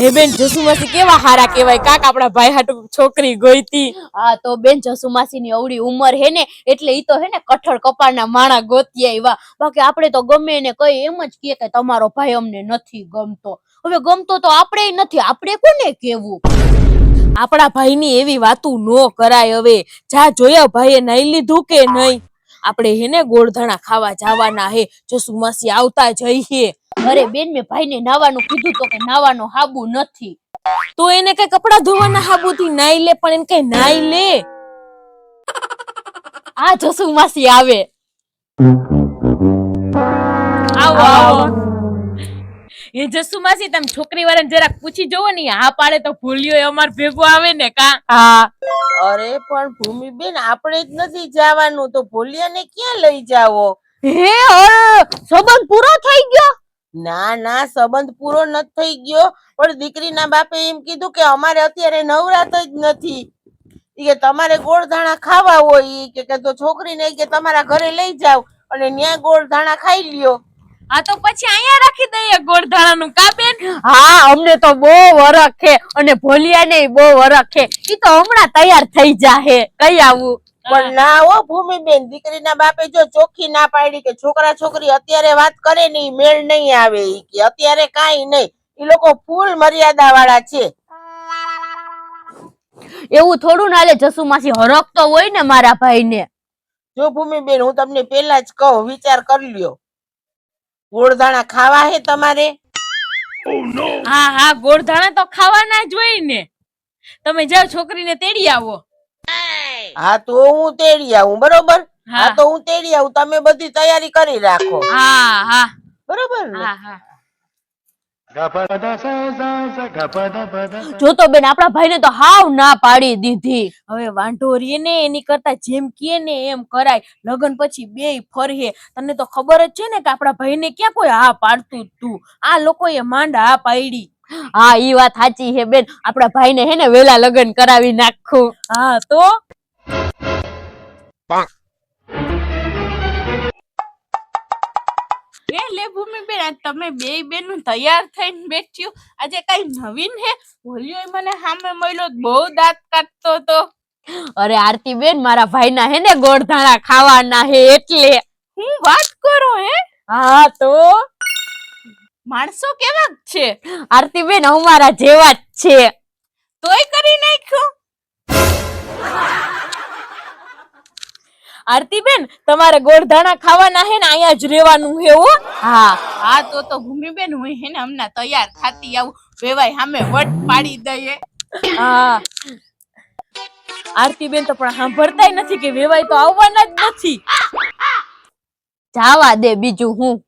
હે બેન જસુમાસી કેવા હારા કેવાય કાક આપડા ભાઈ હાટુ છોકરી ગોઈતી. હા તો બેન જસુમાસી ની અવડી ઉંમર હે ને એટલે ઈ તો હે ને કઠણ કપાળના માણા ગોતી આવ્યા. બાકી આપણે તો ગમે એને કઈ એમ જ કહે કે તમારો ભાઈ અમને નથી ગમતો. હવે ગમતો તો આપણે નથી, આપણે કોને કેવું? આપણા ભાઈની એવી વાતું નો કરાય. હવે જા જોયા ભાઈએ નાઈ લીધું કે નહીં? આપણે હેને ગોળધાણા ખાવા જવાના હે. જસુમાસી આવતા જઈએ. અરે બેન મેં ભાઈને નાવાનું કીધું તો કે નાવાનો હાબુ નથી. તો એને કઈ કપડા ધોવાના હાબુથી નાઈ લે, પણ એને કઈ નાઈ લે. આ જસુમાસી આવે. આવો આવો. એ જસુમાસી તમે છોકરી વાળાને જરાક પૂછી જોવો ને, હા પાડે તો ભૂલ્યો અમાર ભેગો આવે ને કા? હા અરે પણ ભૂમિબેન આપણે જ નથી જવાનું તો ભોલિયાને ક્યાં લઈ જાવો? હે સંબંધ પૂરો થઈ ગયો? ના ના સંબંધ પૂરો નથી થઈ ગયો, પણ દીકરીના બાપે એમ કીધું કે અમારે અત્યારે નવરાત જ નથી. ઈ કે તમારે ગોળધાણા ખાવા હોય, ઈ કે તો છોકરીને કે તમારા ઘરે લઈ જાવ અને ન્યા ગોળધાણા ખાઈ લ્યો. હા તો પછી અહીંયા રાખી દઈએ ગોળધાણાનું કા બેન? હા અમને તો બહુ વરખ છે અને ભોલિયાને બહુ વરખ છે. ઈ તો હમણાં તૈયાર થઈ જાહે. કઈ આવું? પણ ના હો ભૂમિબેન, દીકરીના બાપે જો ચોખ્ખી ના પાડી કે છોકરા છોકરી અત્યારે વાત કરે ને ઈ મેળ નહીં આવે. ઈ કે અત્યારે કાંઈ નહીં, ઈ લોકો ફૂલ મર્યાદા વાળા છે. એવું થોડું ના લે, જસુમાસી હરખ તો હોય ને મારા ભાઈને. જો ભૂમિબેન હું તમને પેલા જ કહું, વિચાર કરી લ્યો. ગોળધાણા ખાવા હે તમારે? હા હા ગોળધાણા તો ખાવાના જ હોય ને. તમે જાઓ છોકરીને તેડી આવો. હા તો હું તેડી આવું, બરોબર? હા તો હું તેડી આવું, તમે બધી તૈયારી કરી રાખો. હા હા બરોબર ને? હા હા. જો તો બેન આપણા ભાઈને તો હાવ ના પાડી દીધી. હવે વાંઢો રે ને એની કરતા જેમ કે ને એમ કરાય. લગન પછી બેય ફરહે. તને તો ખબર જ છે ને કે આપણા ભાઈને ક્યાં કોઈ હા પાડતું તું. આ લોકોએ માંડ હા પાડી. હા ઈ વાત સાચી હે બેન, આપણા ભાઈને હે ને વેલા લગ્ન કરાવી નાખું. હા તો લે ભૂમિબેન, આજ તમે બેય બેનું તૈયાર થઈને બેઠ્યું. આજે કઈ નવીન હે? ભોલિયો મને સામે મળ્યો બહુ દાંત કાઢતો તો. અરે આરતી બેન, મારા ભાઈના હે ને ગોળધાણા ખાવાના હે એટલે. હું વાત કરો હે? હા તો માણસો કેવા છે? આરતી બેન અમારા જેવા જ છે. તોય કરી નાખ્યો. આરતી બેન તમારે ગોળધાણા ખાવાના હે ને અહીંયા જ રહેવાનું હે હો. હા હા તો ભૂમિબેન હું હે ને હમણાં તૈયાર થાતી આવું. વેવાય સામે વટ પાડી દઈએ. હા આરતી બેન તો પણ સાંભળતાય નથી કે વેવાય તો આવવાના જ નથી. જાવા દે બીજું હું.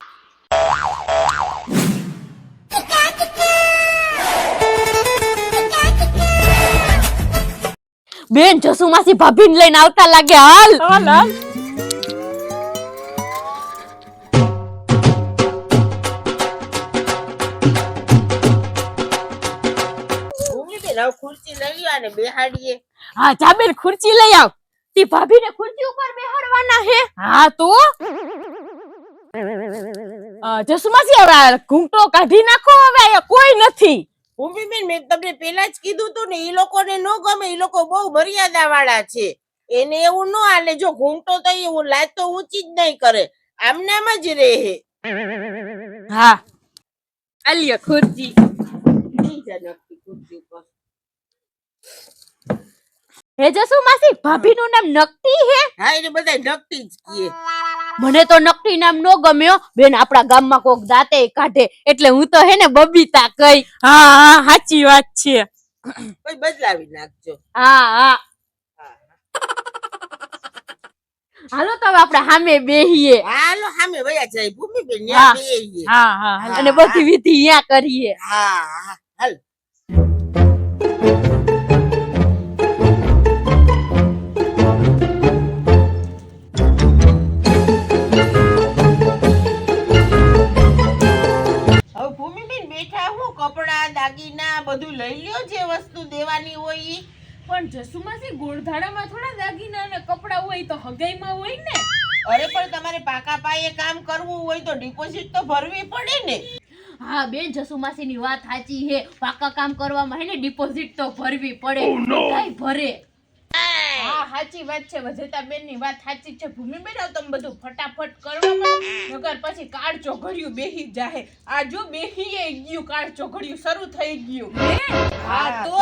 બેન જસુમાસી ભાભીને લઈને આવતા લાગે. હાલ હાલ હાલ. ભૂમિબેન હવે ખુરશી લઈ આને બેહાડીએ. હા જા બેન ખુરશી લઈ આવ. તી ભાભીને ખુરશી ઉપર બેહાડવાના હે. હા તો જસુમાસી હવે ઘૂંટો કાઢી નાખો. હવે અહીંયા કોઈ નથી. ભૂમિબેન મેં તમને પેલા જ કીધું તું ને, ઈ લોકોને ન ગમે. ઈ લોકો બહુ મર્યાદા વાળા છે. એને એવું ન હાલે. જો ઘૂંટો તો એવું લાજ તો ઊંચી જ નહીં કરે, આમનામ જ રહે. હા આલ્યો ખુરજી. હે જસુમાસી ભાભીનું નામ નકટી હે? હા એને બધા નકટી જ કહે. મને તો નકટી નામ નો ગમ્યો બેન. આપણા ગામમાં કોક દાંતે કાઢે એટલે હું તો હે ને બબીતા કઈ. હા હા સાચી વાત છે. કોઈ બદલાવી નાખજો. હા હા હાલો તો હવે આપણે સામે બેહીએ. હાલો સામે વયા જાય ભૂમિબેન, હા. ન્યા બેહીએ. હા હા હા. અને બધી વિધિ અહીંયા કરીએ. હા હા હાલ. હવે ભૂમિબેન બેઠા હું કપડા દાગીના બધું લઈ લ્યો જે વસ્તુ દેવાની હોય ઈ. પણ જસુમાસી ગોળધાડામાં થોડા દાગીના અને કપડા હોય તો હગાઈમાં હોય ને. અરે પણ તમારે પાકા પાયે કામ કરવું હોય તો ડિપોઝિટ તો ભરવી પડે ને. હા બેન, જસુમાસીની વાત સાચી હે. પાકા કામ કરવામાં હે ને ડિપોઝિટ તો ભરવી પડે. બધાય ભરે. હા સાચી વાત છે. વજેતાબેન ની વાત સાચી છે. ભૂમિબેન હવે તમે બધું ફટાફટ કરવા માંડો, નકર પછી કાળ ચોઘડિયું બેહી જાહે. આ જો બેહીએ ગયું, કાળ ચોઘડિયું શરૂ થઈ ગયું. હા તો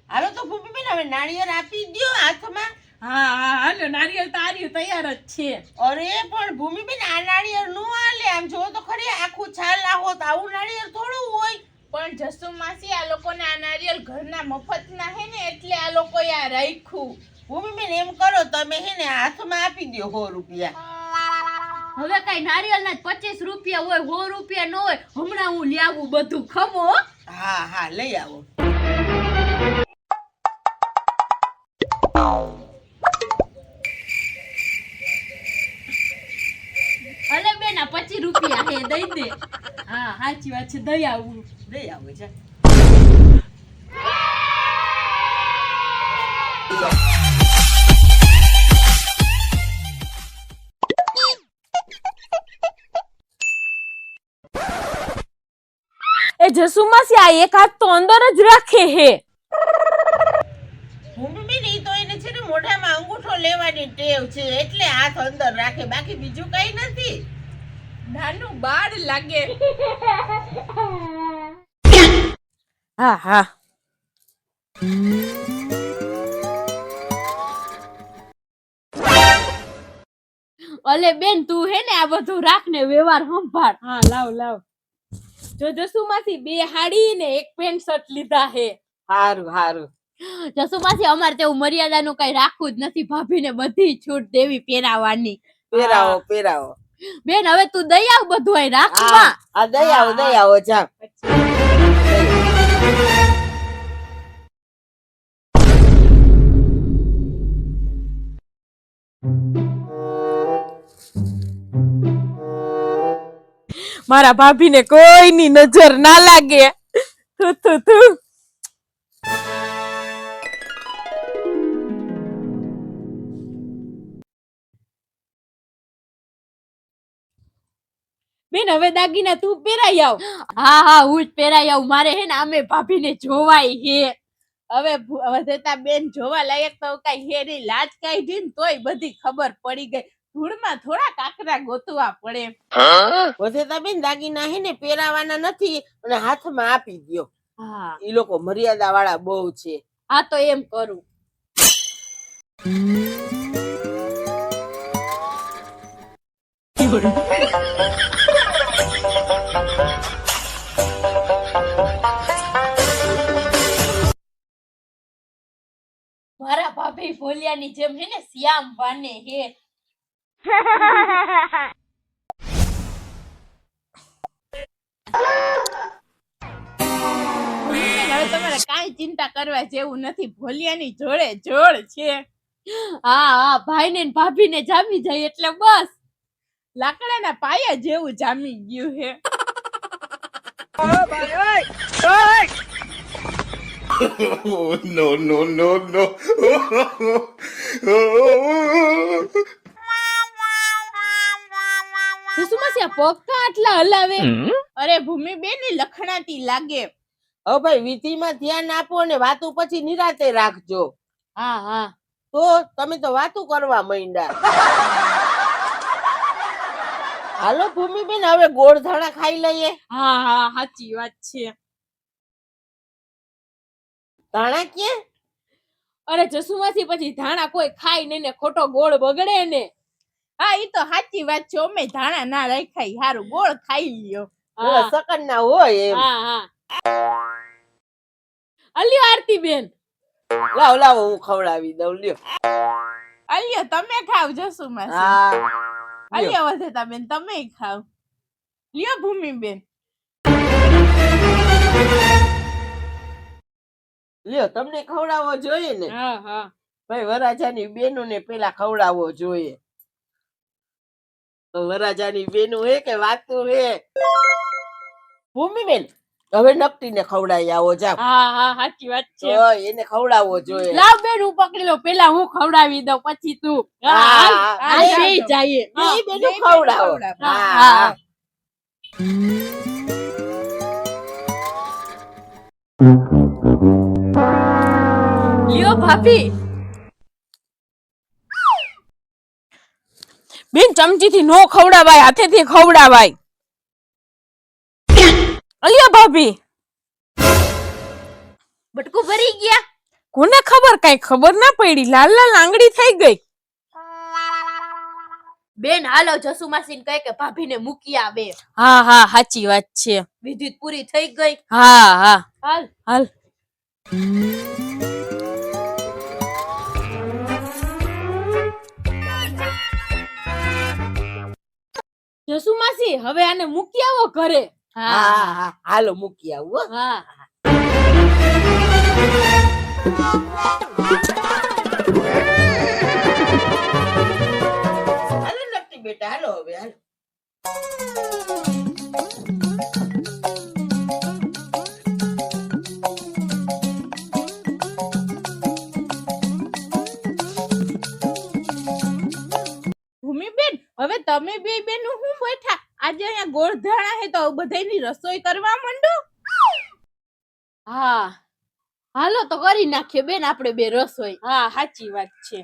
હાલો તો ભૂમિબેન હવે નાળિયેર આપી દ્યો હાથમાં. હા હાલો, નારિયેળ તો આર્યું તૈયાર જ છે. અરે પણ ભૂમિબેન આ નાળિયેર નો હાલે. આમ જો તો ખરી આખું છાલ આવો તો આવું નાળિયેર થોડું હોય. પણ જસુ માસી આ લોકોને આ નારિયેળ ઘરના મફતના હે ને એટલે આ લોકોએ આ રાખ્યું. ભૂમિબેન એમ કરો તમે હે ને હાથમાં આપી દ્યો 100 રૂપિયા. હવે કઈ નારિયેળના જ 25 રૂપિયા હોય, 100 રૂપિયા ન હોય. હમણાં હું લાવું બધું, ખમો. હા હા લઈ આવો. અલે બેન, આ 25 રૂપિયા હે, દઈ દે. હા સાચી વાત છે, દઈ આવું. લઈ આવો છે. એ જસુમાસી આ એક હાથ તો અંદર જ રાખે હે. ભૂમિબેન ઈ તો એને છે ને મોઢામાં અંગૂઠો લેવાની ટેવ છે એટલે હાથ અંદર રાખે, બાકી બીજું કઈ નથી. નાનું બાળ લાગે. હા હા અલે બેન, તું હે ને આ બધું રાખ ને વ્યવહાર સંભાળ. હા લાવ લાવ. જો જસુમાસી 2 હાડી ને 1 પેન્ટ શર્ટ લીધા હે. હારું હારું. જસુમાસી, અમારે તેવું મર્યાદાનું કઈ રાખવું જ નથી. ભાભીને બધી છૂટ દેવી પહેરાવાની. પહેરાવો પહેરાવો. બેન હવે તું દઈ આવ બધું અહીં રાખવા. આ દઈ આવો જાવ. મારા ભાભીને કોઈની નજર ના લાગે. થુ થુ થુ. બેન હવે દાગીના તું પહેરાઈ આવ. હા હા, હું જ પહેરાઈ આવું. મારે હે ને આમે ભાભીને જોવાય હે. હવે વજેતાબેન જોવા લાયક તો કઈ હે નહીં. લાજ કાઢી ને તોય બધી ખબર પડી ગઈ. ધૂળમાં થોડા કાકરા ગોતવા પડે. વજેતાબેન દાગીના હે ને પહેરાવાના નથી અને હાથમાં આપી દ્યો. હા ઈ લોકો મર્યાદા વાળા બહુ છે. હા, તો એમ કરું. મારા ભાભી ભોલિયાની જેમ હે ને શ્યામ બાને હે. હવે તમારે કાંઈ ચિંતા કરવા જેવું નથી. ભોલિયાની જોડે જોડ છે. હા હા, ભાઈને ને ભાભીને જામી જાય એટલે બસ. લાકડાના પાયા જેવું જામી ગયું હે. Oh, no, no, no, no. જસુમાસી આ પગ કા આટલા હલાવે? અરે ભૂમિબેન ની લખણાતી લાગે. હવે ભાઈ વિધિમાં ધ્યાન આપો ને વાતું પછી નિરાતે રાખજો. હા હા, તો તમે તો વાતું કરવા માંડ્યા. હાલો ભૂમિબેન હવે ગોળ ધાણા ખાઈ લઈએ. હા હા સાચી વાત છે. ધાણા ક્યાં? અરે જસુમાસી પછી ધાણા કોઈ ખાય નહીં ને ખોટો ગોળ બગડે ને. હા ઈ તો સાચી વાત છે. અમે ધાણા ના રાખાય, હારું ગોળ ખાઈ લ્યો. ઓલા સકન ના હોય એમ. હા હા. અલ્યો આરતી બેન. લાવ લાવ હું ખવડાવી દઉં લ્યો. અલ્યો તમે ખાવ જસુમાસી. હા લ્યો. અલ્યો વજેતાબેન તમે ખાવ. લ્યો ભૂમિબેન. લ્યો તમને ખવડાવવો જોઈએ ને. હા હા. ભાઈ વરાજાની બેનો ને પેલા ખવડાવવો જોઈએ. તો વરાજાની બેનો હે કે વાતું હે. ભૂમિબેન હવે નકટીને ખવડાવી આવો જાવ. હા હા સાચી વાત છે. તો એને ખવડાવવો જોઈએ. લાવ બેન હું પકડી લઉં, પેલા હું ખવડાવી દઉં પછી તું. હા, હાલ, હા, હાલ હા, બેય જાઓ. જઈએ. બે બેનો બે બેનો ખવડાવો. ખવડાવો. હા હા. હા. લ્યો ભાભી. બેન ચમચીથી નો ખવડાવાય, હાથેથી ખવડાવાય. અલ્યા ભાભી, બટકું ભરી ગયા. કોને ખબર, કઈ ખબર ના પડી, લાલ લાલ આંગળી થઈ ગઈ. બેન હાલો જસુ માસીને કહે કે ભાભીને મૂકી આવે. હા હા સાચી વાત છે. વિધિ પૂરી થઈ ગઈ. હા હા હાલ. હાલ. જસુ માસી હવે આને મૂકી આવો ઘરે. હા હાલો મૂકી આવું હો. હા. હાલો નકટી બેટા, હાલો હવે હાલો. ભૂમિબેન હવે તમે બે બેનું હું બેઠા આજે અહીંયા ગોળધાણા હે તો બધાયની રસોઈ કરવા માંડો. હા હાલો તો કરી નાખીએ બેન આપણે બે રસોઈ. હા સાચી વાત છે.